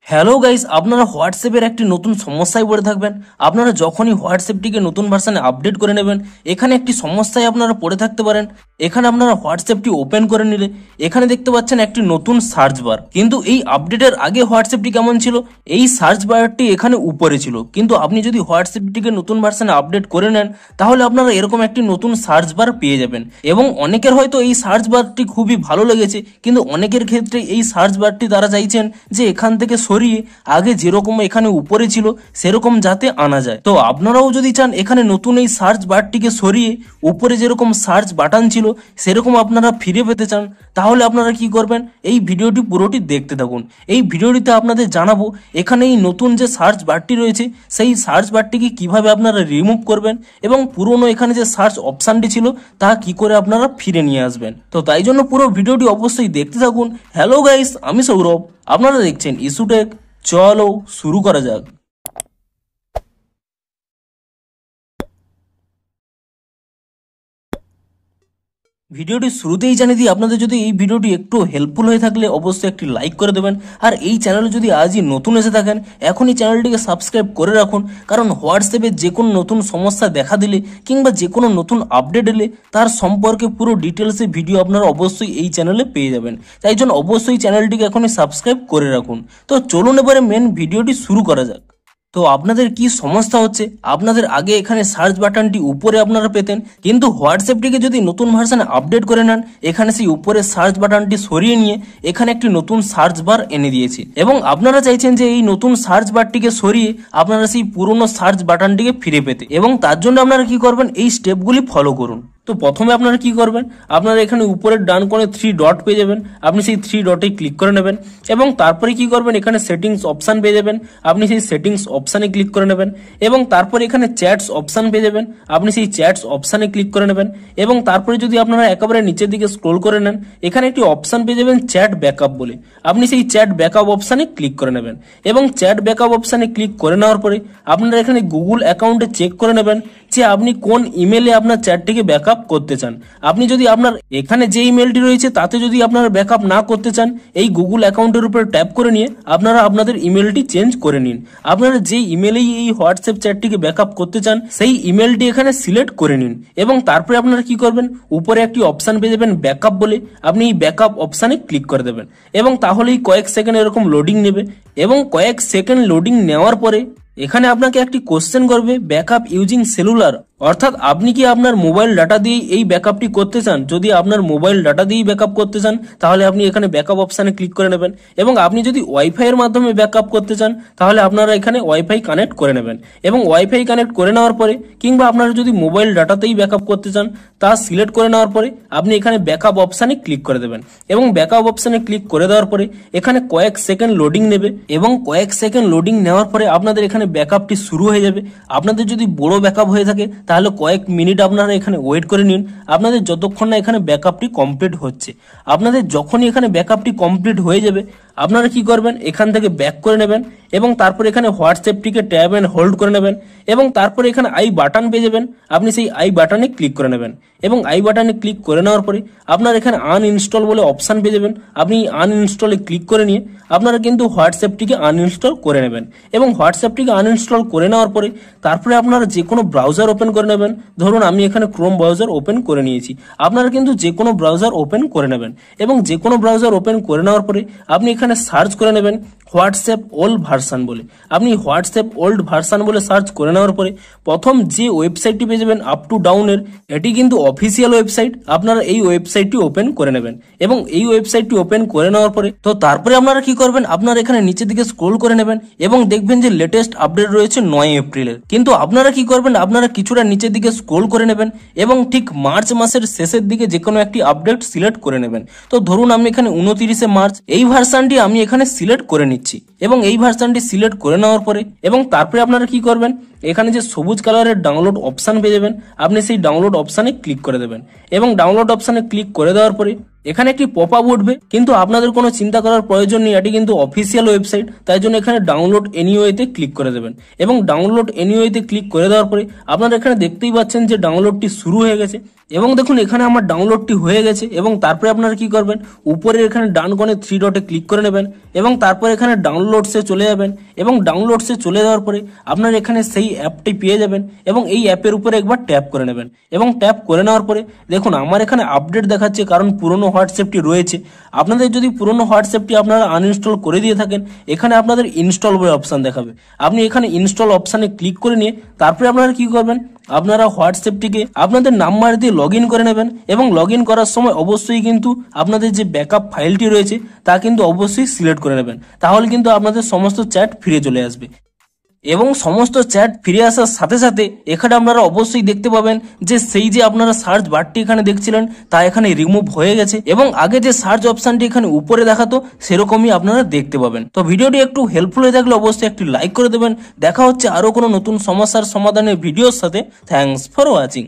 Hello guys, আপনারা হোয়াটসঅ্যাপের একটি নতুন সমস্যায় পড়ে থাকবেন। আপনারা যখনই হোয়াটসঅ্যাপটিকে নতুন ভার্সনে আপডেট করে নেবেন, এখানে একটি সমস্যায় আপনারা পড়ে থাকতে পারেন। এখানে আপনারা হোয়াটসঅ্যাপটি ওপেন করে নিলে এখানে দেখতে পাচ্ছেন একটি নতুন সার্চ বার। কিন্তু এই আপডেটের আগে হোয়াটসঅ্যাপটি কেমন ছিল? এই সার্চ বারটি এখানে উপরে ছিল, কিন্তু আপনি যদি হোয়াটসঅ্যাপটিকে নতুন ভার্সনে আপডেট করে নেন তাহলে আপনারা এরকম একটি নতুন সার্চ বার পেয়ে যাবেন। এবং অনেকের হয়তো এই সার্চ বারটি খুবই ভালো লেগেছে, কিন্তু অনেকের ক্ষেত্রে এই সার্চ বারটি তারা চাইছেন যে এখান থেকে সরিয়ে আগে যেরকম এখানে উপরে ছিল সেরকম যাতে আনা যায়। তো আপনারাও যদি চান এখানে নতুন এই সার্চ বারটিকে সরিয়ে উপরে যেরকম সার্চ বাটন ছিল সেরকম আপনারা ফিরে পেতে চান, তাহলে আপনারা কি করবেন, এই ভিডিওটি পুরোটি দেখতে থাকুন। এই ভিডিওটিতে আপনাদের জানাবো এখানে এই নতুন যে সার্চ বারটি রয়েছে সেই সার্চ বারটিকে কিভাবে আপনারা রিমুভ করবেন এবং পুরনো এখানে যে সার্চ অপশানটি ছিল তা কি করে আপনারা ফিরে নিয়ে আসবেন। তো তাই জন্য পুরো ভিডিওটি অবশ্যই দেখতে থাকুন। হ্যালো গাইস, আমি সৌরভ, আপনারা দেখছেন ইস্যুটেক। চলো শুরু করা যাক। ভিডিওটি শুরুতেই জানিয়ে দিই, আপনাদের যদি এই ভিডিওটি একটু হেল্পফুল হয়ে থাকলে অবশ্যই একটি লাইক করে দেবেন। আর এই চ্যানেলে যদি আজই নতুন এসে থাকেন এখনই চ্যানেলটিকে সাবস্ক্রাইব করে রাখুন, কারণ হোয়াটসঅ্যাপে যে কোনো নতুন সমস্যা দেখা দিলে কিংবা যে কোনো নতুন আপডেট এলে তার সম্পর্কে পুরো ডিটেলসে ভিডিও আপনারা অবশ্যই এই চ্যানেলে পেয়ে যাবেন। তাই জন্য অবশ্যই চ্যানেলটিকে এখনই সাবস্ক্রাইব করে রাখুন। তো চলুন এবারে মেন ভিডিওটি শুরু করা যাক। তো আপনাদের কি সমস্যা হচ্ছে? আপনাদের আগে এখানে সার্চ বাটনটি উপরে আপনারা পেতেন, কিন্তু হোয়াটসঅ্যাপটিকে যদি নতুন ভার্সনে আপডেট করে নেন এখানে সেই উপরে সার্চ বাটনটি সরিয়ে নিয়ে এখানে একটি নতুন সার্চ বার এনে দিয়েছে এবং আপনারা চাইছেন যে এই নতুন সার্চ বারটিকে সরিয়ে আপনারা সেই পুরনো সার্চ বাটনটিকে ফিরে পেতে, এবং তার জন্য আপনারা কি করবেন, এই স্টেপগুলি ফলো করুন। তো প্রথমে আপনারা কি করবেন, আপনারা এখানে উপরের ডান কোণে 3 ডট পেয়ে যাবেন, আপনি সেই 3 ডটে ক্লিক করে নেবেন এবং তারপরে কি করবেন, এখানে সেটিংস অপশন পেয়ে যাবেন, আপনি সেই সেটিংস অপশানে ক্লিক করে নেবেন এবং তারপরে এখানে চ্যাটস অপশন পেয়ে যাবেন, আপনি সেই চ্যাটস অপশানে ক্লিক করে নেবেন এবং তারপরে যদি আপনারা একেবারে নিচের দিকে স্ক্রল করে নেন এখানে একটি অপশন পেয়ে যাবেন চ্যাট ব্যাকআপ বলে, আপনি সেই চ্যাট ব্যাকআপ অপশানে ক্লিক করে নেবেন এবং চ্যাট ব্যাকআপ অপশানে ক্লিক করে নেওয়ার পরে আপনারা এখানে গুগল অ্যাকাউন্টে চেক করে নেবেন যে আপনি কোন ইমেলে আপনার চ্যাটটিকে ব্যাকআপ করতে চান। আপনি যদি আপনার এখানে যে ইমেলটি রয়েছে তাতে যদি আপনারা ব্যাকআপ না করতে চান, এই গুগল অ্যাকাউন্টের উপরে ট্যাপ করে নিয়ে আপনারা আপনাদের ইমেলটি চেঞ্জ করে নিন। আপনারা যে ইমেলেই এই হোয়াটসঅ্যাপ চ্যাটটিকে ব্যাকআপ করতে চান সেই ইমেলটি এখানে সিলেক্ট করে নিন এবং তারপরে আপনারা কি করবেন, উপরে একটি অপশন পেয়ে যাবেন ব্যাকআপ বলে, আপনি এই ব্যাকআপ অপশানে ক্লিক করে দেবেন এবং তাহলেই কয়েক সেকেন্ড এরকম লোডিং নেবে এবং কয়েক সেকেন্ড লোডিং নেওয়ার পরে এখানে আপনাকে একটি কোশ্চেন করবে, ব্যাকআপ ইউজিং সেলুলার, অর্থাৎ আপনি কি আপনার মোবাইল ডাটা দিয়ে এই ব্যাকআপটি করতে চান। যদি আপনার মোবাইল ডাটা দিয়েই ব্যাকআপ করতে চান তাহলে আপনি এখানে ব্যাকআপ অপশানে ক্লিক করে নেবেন এবং আপনি যদি ওয়াইফাই এর মাধ্যমে ব্যাকআপ করতে চান তাহলে আপনারা এখানে ওয়াইফাই কানেক্ট করে নেবেন এবং ওয়াইফাই কানেক্ট করে নেওয়ার পরে কিংবা আপনারা যদি মোবাইল ডাটাতেই ব্যাকআপ করতে চান তা সিলেক্ট করে নেওয়ার পরে আপনি এখানে ব্যাকআপ অপশানে ক্লিক করে দেবেন এবং ব্যাকআপ অপশানে ক্লিক করে দেওয়ার পরে এখানে কয়েক সেকেন্ড লোডিং নেবে এবং কয়েক সেকেন্ড লোডিং নেওয়ার পরে আপনাদের এখানে ব্যাকআপটি শুরু হয়ে যাবে। আপনাদের যদি বড় ব্যাকআপ হয়ে থাকে তাহলে কয়েক মিনিট আপনারা এখানে ওয়েট করে নিন, আপনাদের যতক্ষণ না এখানে ব্যাকআপটি কমপ্লিট হচ্ছে। আপনাদের যখনই এখানে ব্যাকআপটি কমপ্লিট হয়ে যাবে আপনারা কি করবেন, এখান থেকে ব্যাক করে নেবেন এবং তারপর এখানে হোয়াটসঅ্যাপটিকে ট্যাব এন্ড হোল্ড করে নেবেন এবং তারপরে এখানে আই বাটন পেয়ে যাবেন, আপনি সেই আই বাটনে ক্লিক করে নেবেন এবং আই বাটনে ক্লিক করে নেওয়ার পরে আপনার এখানে আনইনস্টল বলে অপশান পেয়ে যাবেন, আপনি আনইনস্টলে ক্লিক করে নিয়ে আপনারা কিন্তু হোয়াটসঅ্যাপটিকে আনইনস্টল করে নেবেন এবং হোয়াটসঅ্যাপটিকে আনইনস্টল করে নেওয়ার পরে তারপরে আপনারা যে কোনো ব্রাউজার ওপেন করে নেবেন। ধরুন আমি এখানে ক্রোম ব্রাউজার ওপেন করে নিয়েছি, আপনারা কিন্তু যে কোনো ব্রাউজার ওপেন করে নেবেন এবং যে কোনো ব্রাউজার ওপেন করে নেওয়ার পরে আপনি এখানে সার্চ করে নেবেন হোয়াটসঅ্যাপ ওল্ড ভার্সন বলে, আপনি হোয়াটসঅ্যাপ ওল্ড ভার্সন বলে সার্চ করে নেওয়ার পরে প্রথম যে ওয়েবসাইটটি পেয়ে যাবেন আপ টু ডাউনের, এটি কিন্তু অফিসিয়াল ওয়েবসাইট, আপনারা এই ওয়েবসাইটটি ওপেন করে নেবেন এবং এই ওয়েবসাইটটি ওপেন করে নেওয়ার পরে তো তারপরে আপনারা কি করবেন, আপনারা এখানে নিচের দিকে স্ক্রল করে নেবেন এবং দেখবেন যে লেটেস্ট আপডেট রয়েছে 9 এপ্রিলের, কিন্তু আপনারা কি করবেন, আপনারা কিছুটা নিচের দিকে স্ক্রল করে নেবেন এবং ঠিক মার্চ মাসের শেষের দিকে যে কোনো একটি আপডেট সিলেক্ট করে নেবেন। তো ধরুন আমি এখানে 29শে মার্চ এই ভার্সনটি আমি এখানে সিলেক্ট করে নিচ্ছি এবং এই ভার্সনটি সিলেক্ট করে নেওয়ার পরে এবং তারপরে আপনারা কি করবেন, এখানে যে সবুজ কালারের ডাউনলোড অপশান পেয়ে যাবেন, আপনি সেই ডাউনলোড অপশানে ক্লিক করে দেবেন এবং ডাউনলোড অপশানে ক্লিক করে দেওয়ার পরে এখানে একটি পপ আপ উঠবে, কিন্তু আপনাদের কোনো চিন্তা করার প্রয়োজন নেই, এটি কিন্তু অফিসিয়াল ওয়েবসাইট, তাই জন্য এখানে ডাউনলোড এনিওয়েতে ক্লিক করে দেবেন এবং ডাউনলোড এনিওয়েতে ক্লিক করে দেওয়ার পরে আপনারা এখানে দেখতেই পাচ্ছেন যে ডাউনলোডটি শুরু হয়ে গেছে এবং দেখুন এখানে আমার ডাউনলোডটি হয়ে গেছে। এবং তারপরে আপনারা কি করবেন, উপরে এখানে ডান কোণে 3 ডটে ক্লিক করে নেবেন এবং তারপরে এখানে ডাউনলোডসে চলে যাবেন এবং ডাউনলোডসে চলে যাওয়ার পরে আপনারা এখানে সেই অ্যাপটি পেয়ে যাবেন এবং এই অ্যাপের উপরে একবার ট্যাপ করে নেবেন এবং ট্যাপ করে নেওয়ার পরে দেখুন আমার এখানে আপডেট দেখাচ্ছে, কারণ পুরনো হোয়াটসঅ্যাপটি রয়েছে। আপনাদের যদি পুরনো হোয়াটসঅ্যাপটি আপনারা আনইনস্টল করে দিয়ে থাকেন, এখানে আপনাদের ইনস্টল বলে অপশান দেখাবে, আপনি এখানে ইনস্টল অপশানে ক্লিক করে নিয়ে তারপরে আপনারা কি করবেন, আপনারা হোয়াটসঅ্যাপটিকে আপনাদের নাম্বার দিয়ে লগ ইন করে নেবেন এবং লগ ইন করার সময় অবশ্যই কিন্তু আপনাদের যে ব্যাকআপ ফাইলটি রয়েছে তা কিন্তু অবশ্যই সিলেক্ট করে নেবেন, তাহলে কিন্তু আপনাদের সমস্ত চ্যাট ফিরে চলে আসবে। এবং সমস্ত চ্যাট ফিরে আসার সাথে সাথে এখানে আপনারা অবশ্যই দেখতে পাবেন যে সেই যে আপনারা সার্চ বারটি এখানে দেখছিলেন তা এখানে রিমুভ হয়ে গেছে এবং আগে যে সার্চ অপশনটি এখানে উপরে দেখাতো সেরকমই আপনারা দেখতে পাবেন। তো ভিডিওটি একটু হেল্পফুল হয়ে থাকলে অবশ্যই একটি লাইক করে দেবেন। দেখা হচ্ছে আরো কোনো নতুন সমস্যার সমাধানের ভিডিওর সাথে। Thanks for watching.